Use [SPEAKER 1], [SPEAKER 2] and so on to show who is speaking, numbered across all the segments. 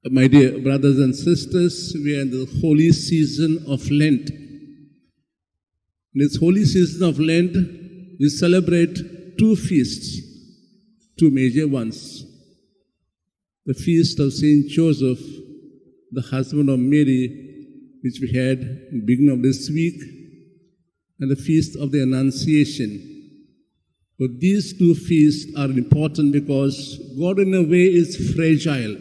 [SPEAKER 1] My dear brothers and sisters, we are in the holy season of Lent. In this holy season of Lent, we celebrate two feasts, two major ones. The feast of Saint Joseph, the husband of Mary, which we had in the beginning of this week, and the feast of the Annunciation. But these two feasts are important because God in a way is fragile.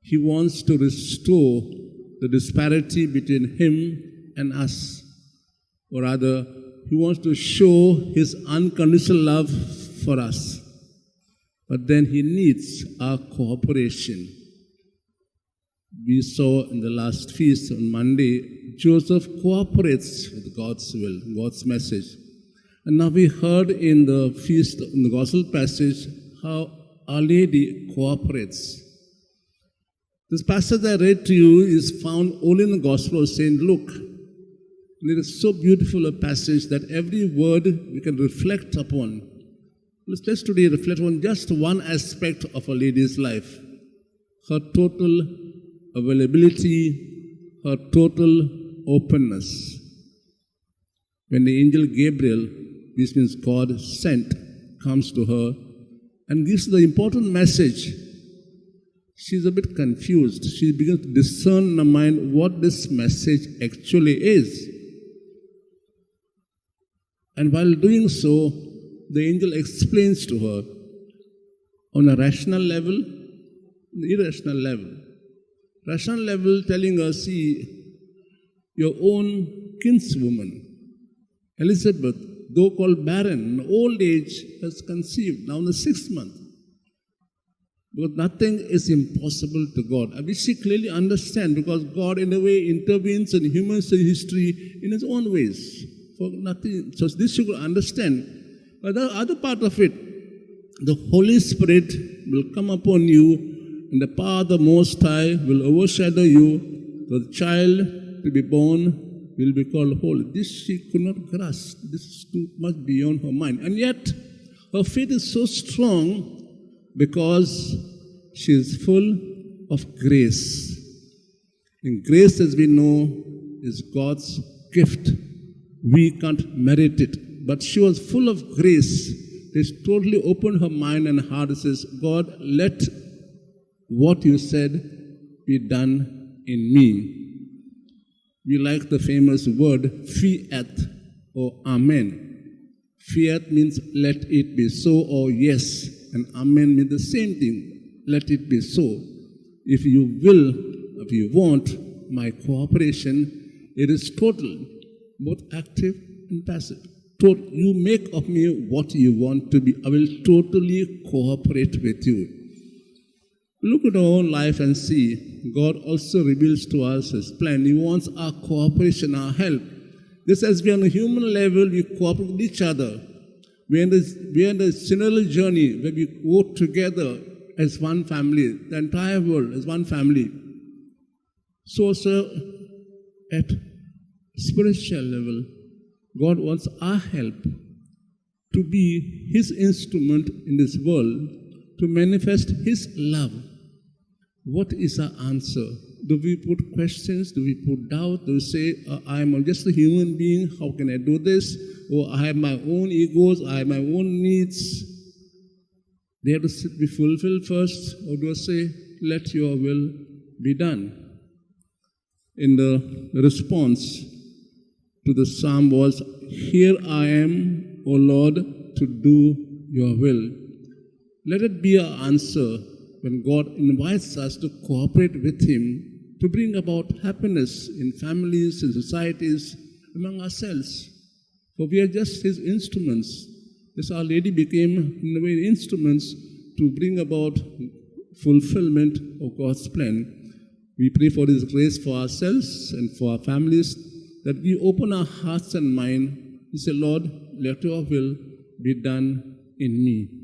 [SPEAKER 1] He wants to restore the disparity between Him and us. Or rather, He wants to show His unconditional love for us. But then He needs our cooperation. We saw in the last feast on Monday, Joseph cooperates with God's will, God's message. And now we heard in the feast, in the Gospel passage, how Our Lady cooperates. This passage I read to you is found only in the Gospel of St. Luke. And it is so beautiful a passage that every word we can reflect upon. Let's today reflect on just one aspect of Our Lady's life. Her total availability, her total openness. When the angel Gabriel, this means God sent, comes to her and gives the important message, she's a bit confused. She begins to discern in her mind what this message actually is. And while doing so, the angel explains to her on a rational level, an irrational level. Rational level telling her, see, your own kinswoman, Elizabeth, though called barren, in old age, has conceived, now in the 6th month. Because nothing is impossible to God. And we see clearly understand because God in a way intervenes in human history in His own ways. For nothing. So this you could understand. But the other part of it, the Holy Spirit will come upon you and the power of the Most High will overshadow you. The child to be born will be called holy. This she could not grasp. This is too much beyond her mind. And yet, her faith is so strong because she is full of grace. And grace, as we know, is God's gift. We can't merit it. But she was full of grace. This totally opened her mind and heart and says, God, let what you said be done in me. We like the famous word fiat or amen. Fiat means let it be so or yes. And amen means the same thing. Let it be so. If you will, if you want my cooperation, it is total, both active and passive. You make of me what you want to be. I will totally cooperate with you. Look at our own life and see, God also reveals to us His plan. He wants our cooperation, our help. Just as we on a human level, we cooperate with each other. We are in the synodal journey where we work together as one family, the entire world as one family. So, sir, at spiritual level, God wants our help to be His instrument in this world to manifest His love. What is our answer? Do we put questions? Do we put doubt? Do we say, I am just a human being, how can I do this? Or I have my own egos, I have my own needs. They have to be fulfilled first. Or do I say, let your will be done? In the response to the psalm was, here I am, O Lord, to do your will. Let it be our answer when God invites us to cooperate with Him to bring about happiness in families, in societies, among ourselves. For we are just His instruments. As Our Lady became, in a way, instruments to bring about fulfillment of God's plan. We pray for His grace for ourselves and for our families, that we open our hearts and mind to say, Lord, let your will be done in me.